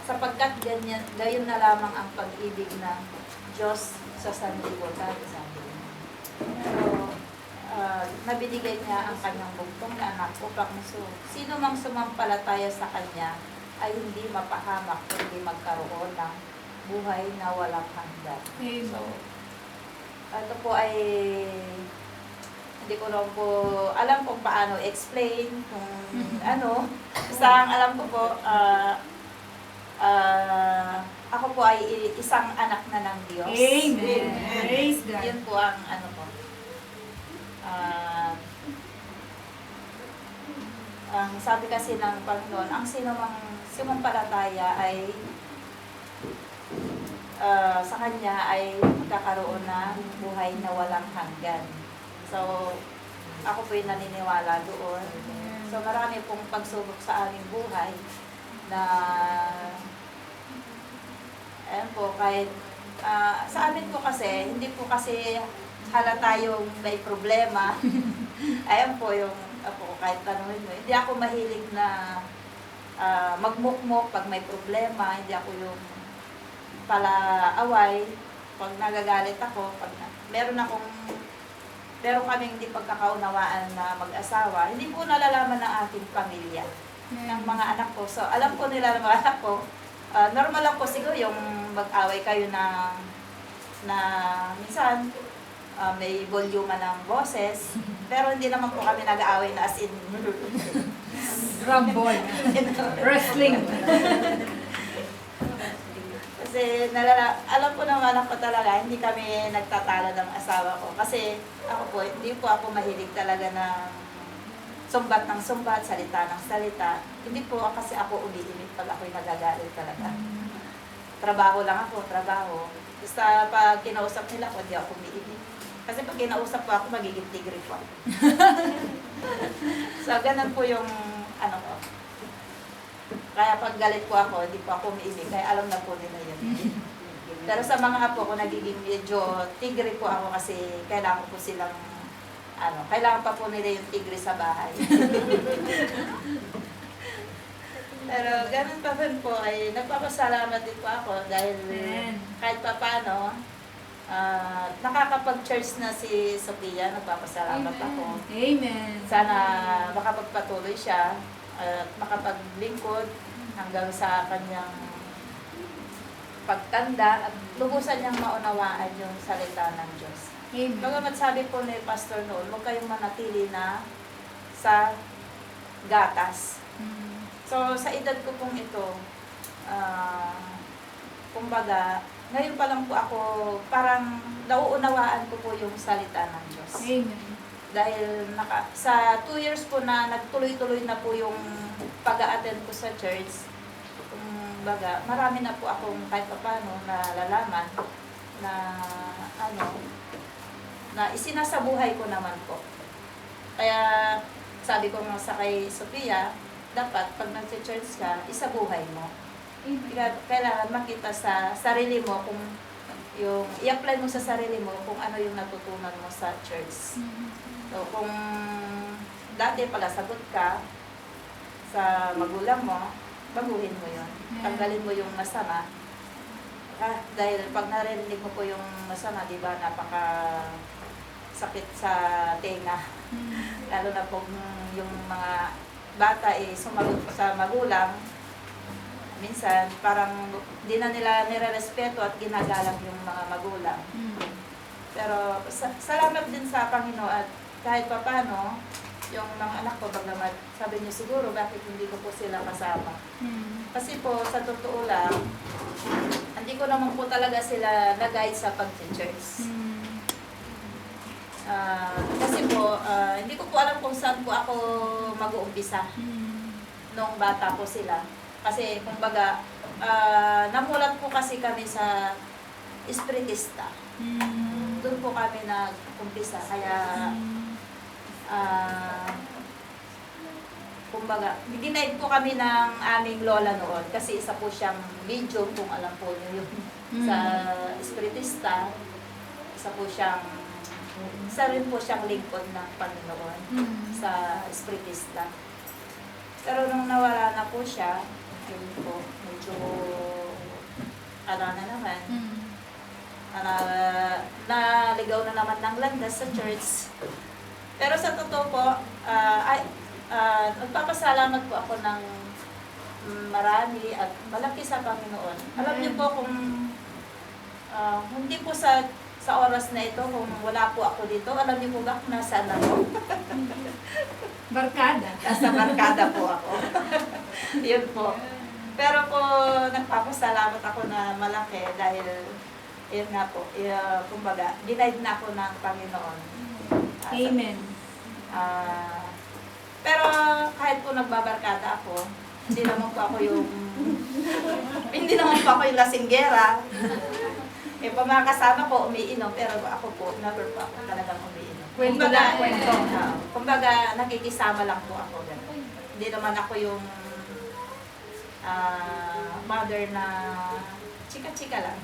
sapagkat ganyan, gayon na lamang ang pag-ibig ng Diyos sa sanlibutan. Sabi niya. So, nabinigay niya ang kanyang bugtong na anak upang sino mang sumampalataya sa kanya ay hindi mapahamak, kundi magkaroon ng buhay na walang hanggan. So, ito po ay hindi ko na po alam kung paano explain, kung ano. Basta ang alam ko po, ako po ay isang anak na ng Diyos. Amen. Praise God. Yun po ang ano po. Ang sabi kasi ng Panginoon, ang sino mang sumampalataya ay sa Kanya ay magkakaroon ng buhay na walang hanggan. So, ako po yung naniniwala doon. So, marami pong pagsubok sa aming buhay na ayan po, kahit sa amin po kasi, hindi po kasi halata yung may problema. Ayan po yung, kahit tanongin mo, hindi ako mahilig na magmukmok pag may problema, hindi ako yung palaaway. Pag nagagalit ako, meron kaming hindi pagkakaunawaan na mag-asawa, hindi po nalalaman ng aking pamilya, ng mga anak ko. So, alam ko nila ng mga anak ko, normal lang po siguro yung mag-away kayo na minsan may volume ng boses, pero hindi naman po kami nag-aaway na as in Rumble. Wrestling. Kasi alam ko naman ako talaga, hindi kami nagtatalo ng asawa ko. Kasi ako po, hindi po ako mahilig talaga ng sumbat ng sumbat, salita ng salita. Hindi po kasi ako umiimik pag ako'y nagagalit talaga. Trabaho lang ako, trabaho. Basta pag kinausap nila ko, hindi ako umiimik. Kasi pag kinausap po ako, magiging tigre po. So, ganun po yung ano ko. Kaya pag galit po ako, hindi po ako umiimik. Kaya alam na po nila yun. Pero sa mga apo ko, nagiging medyo tigre po ako kasi kailangan po silang kailangan pa po nila yung tigre sa bahay. Pero ganun pa rin po, ay nagpapasalamat din po ako dahil kahit pa paano, nakakapag-church na si Sophia, nagpapasalamat ako. Amen. Sana makapagpatuloy siya at makapaglingkod hanggang sa kanyang pagtanda at lubusan niyang maunawaan yung salita ng Diyos. Amen. Bagamat sabi po ni Pastor noon, huwag kayong manatili na sa gatas. So, sa edad ko pong ito, kumbaga, ngayon pa lang po ako, parang nauunawaan ko po yung salita ng Diyos. Amen. Dahil sa 2 years po na nagtuloy-tuloy na po yung pag-a-attend ko sa church, kumbaga, marami na po akong kahit pa paano nalalaman na na isinasabuhay ko naman po. Kaya sabi ko nga sa kay Sophia, dapat pag nag-church ka, isabuhay mo. Kailangan makita sa sarili mo kung yung i-apply mo sa sarili mo kung ano yung natutunan mo sa church. So kung dati pala sagot ka sa magulang mo, baguhin mo yun. Tanggalin mo yung masama. Dahil pag narinig mo po yung masama, di ba, napaka sakit sa tenga. Lalo na po yung mga bata sumagot sa magulang, minsan parang di na nila nire-respeto at ginagalang yung mga magulang. Pero salamat din sa Panginoon at kahit pa paano, yung mga anak ko, bagamat sabi niyo siguro bakit hindi ko po sila kasama. Kasi po sa totoo lang, hindi ko naman po talaga sila nag-guide sa pag-church. Kasi po, hindi ko po alam kung saan po ako mag-uumpisa nung bata po sila. Kasi kumbaga, namulat po kasi kami sa espiritista. Doon po kami nag-umpisa. Kaya, kumbaga, ginaid po kami ng aming lola noon. Kasi isa po siyang medium, kung alam po niyo yun, sa espiritista. Isa rin po siyang lingkod ng Panginoon sa espiritista. Pero nung nawala na po siya, Yun po, medyo ano na naman. Mm. Naligaw na naman ng landas sa church. Pero sa totoo po, nagpapasalamat po ako ng marami at malaki sa Panginoon. Alam niyo po kung hindi po sa oras na ito, kung wala po ako dito, alam niyo po ba kung nasaan ako? Barkada. Nasa barkada po ako. Yun po. Pero po, nagpapasalamat ako na malaki dahil yun nga po, kumbaga, denied na ako ng Panginoon. Amen. Pero kahit po nagbabarkada ako, hindi naman po ako yung lasinggera. Pa mga kasama ko umiinom, pero ako po, never po ako talagang umiinom. Kwento lang, kwento. Kumbaga, nakikisama lang po ako. Ganun. Hindi naman ako yung mother na chika-chika lang.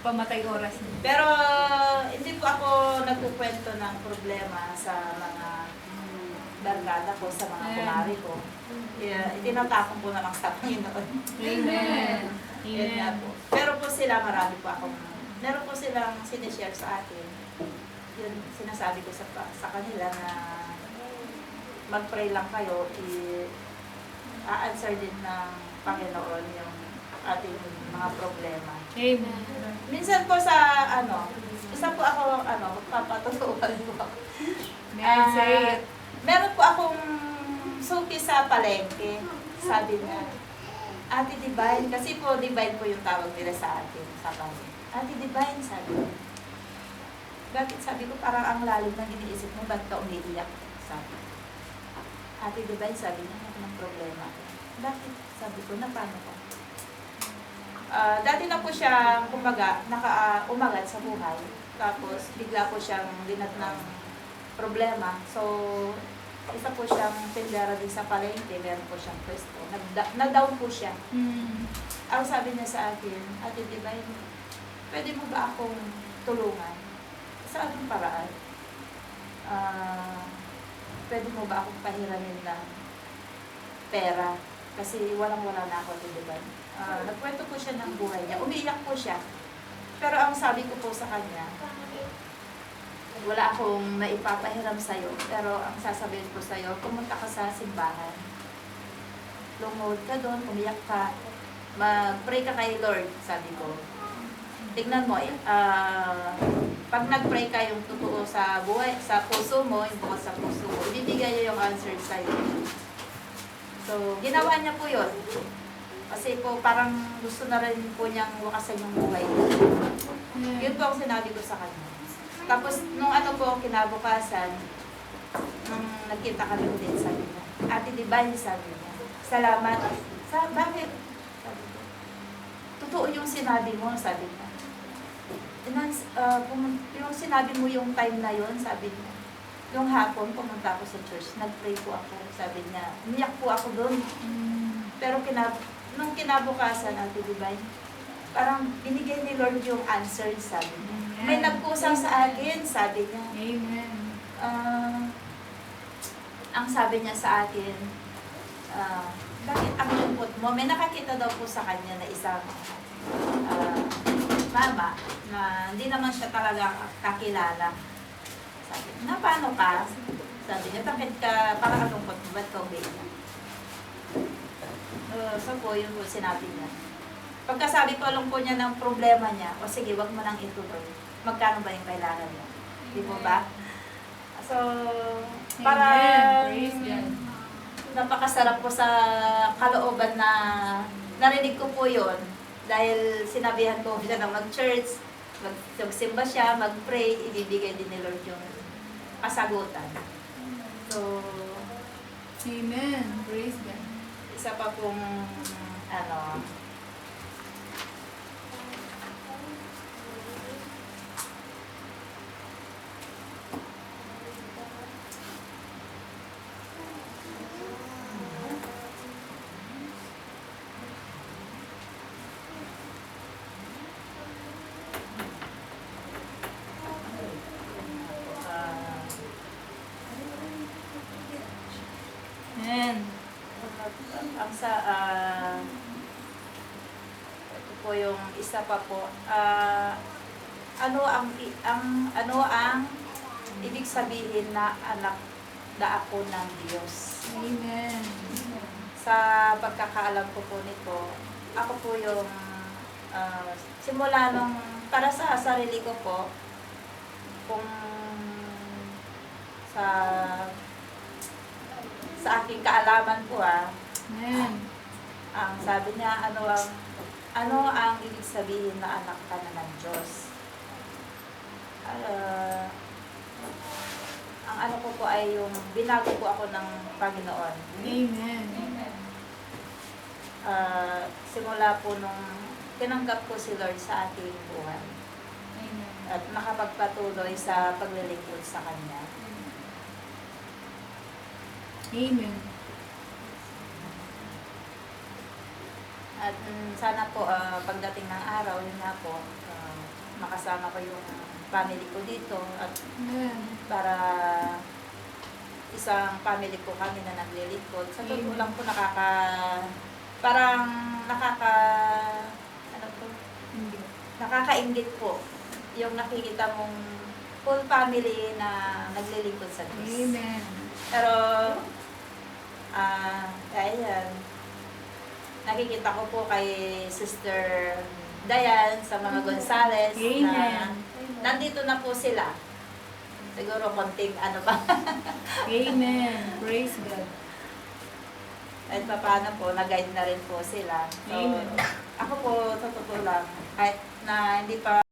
Pamatay oras na. Pero hindi po ako nagkukwento ng problema sa mga barkada ko, sa mga kumari ko. Itinatapon ko na lang sa Panginoon. Amen. Yun nga po. Pero po sila, marami po akong, meron po silang sinishare sa akin. Yun, sinasabi ko sa kanila na mag-pray lang kayo, i-answer din ng Panginoon yung ating mga problema. Amen. Minsan po sa, isa po ako, papatutuan po ako. May I say it? Meron po akong suki sa palengke. Sabi niya, Ate Divine, kasi po Divine po yung tawag nila sa atin, sa palengke. Ate Divine, sabi niya. Bakit sabi ko, parang ang lalim ng iniisip mo, ba't ka umiiyak? Sabi. Ate Divine, sabi niya, ako ng problema. Bakit? Sabi ko, na paano ko? Dati na po siya, kumbaga, umangat sa buhay. Tapos, bigla po siyang dinat ng problema. So, isa po siyang tindera din sa palengke, meron po siyang pwesto. Na-down po siya. Mm. Ang sabi niya sa akin, Ate Divine, pwede mo ba akong tulungan? Sa anong paraan? Pwede mo ba akong pahiramin ng pera? Kasi walang-wala na ako, Ate Divine. Nagkwento po siya ng buhay niya. Umiiyak po siya. Pero ang sabi ko po sa kanya, wala akong naipapahiram sa'yo. Pero ang sasabihin ko sa'yo, pumunta ka sa simbahan. Lungod ka doon, umiyak ka. Mag-pray ka kay Lord, sabi ko. Tignan mo, pag nag-pray ka yung totoo sa buhay, sa puso mo, yung bukas sa puso mo, ibibigay niya yung answer sa'yo. So, ginawa niya po yun. Kasi po, parang gusto na rin po niyang wakasan yung buhay. Yun po ang sinabi ko sa kanya. Tapos, nung kinabukasan, nung nagkita kami ulit, sabi niya, Ate Divine, sabi niya, salamat. Bakit? Sabi ko, totoo yung sinabi mo, sabi niya. Yung sinabi mo yung time na yon, sabi niya. Yung hapon, pumunta ako sa church, nag-pray po ako, sabi niya. Umiyak po ako doon. Pero nung kinabukasan, Ate Divine, parang binigay ni Lord yung answer, sabi niya. May nagkusang sa akin, sabi niya. Amen. Ang sabi niya sa akin, bakit ang lungkot mo? May nakakita daw po sa kanya na isang mama na hindi naman siya talaga kakilala. Sabi niya, paano ka? Sabi niya, bakit ka, parang ang lungkot mo, ba't ka umiiyak? So po, yun po sinabi niya. Pagkasabi ko alam po niya ng problema niya, o sige, wag mo nang ituloy. Magkano ba yung kailangan niya? Di po ba? So, parang Praise God. napakasarap po sa kalooban na narinig ko po yun. Dahil sinabihan ko siya na mag-church, magsimba siya, mag-pray, ibibigay din ni Lord yung kasagutan. So, Amen. Praise God. isa pa pong Amen. po yung isa pa po. Ano ang ibig sabihin na anak na ako ng Diyos? Amen. Sa pagkakaalam ko po nito, ako po yung simula nung para sa sarili ko po, kung sa aking kaalaman po Amen. ang sabi niya, ano ang ibig sabihin na anak ka na ng Diyos? Ang ano ko po ay yung binago po ako ng Panginoon. Amen. Simula po nung tinanggap ko si Lord sa aking buhay Amen. at nakapagpatuloy sa paglilingkod sa Kanya. Amen. At sana po pagdating ng araw, yun nga po, makasama ko yung family ko dito at Amen. para isang family ko kami na naglilingkod. Sa totoo lang po Hindi. nakakaingit po yung nakikita mong full family na naglilingkod sa Diyos. Amen. Pero, ayan, nakikita ko po kay Sister Dayan sa mga Gonzales na Amen. nandito na po sila. Siguro konting ano ba. Amen. Praise God. Kahit pa paano po, nag-guide na rin po sila. So, Amen. ako po, sa totoo lang, kahit na hindi pa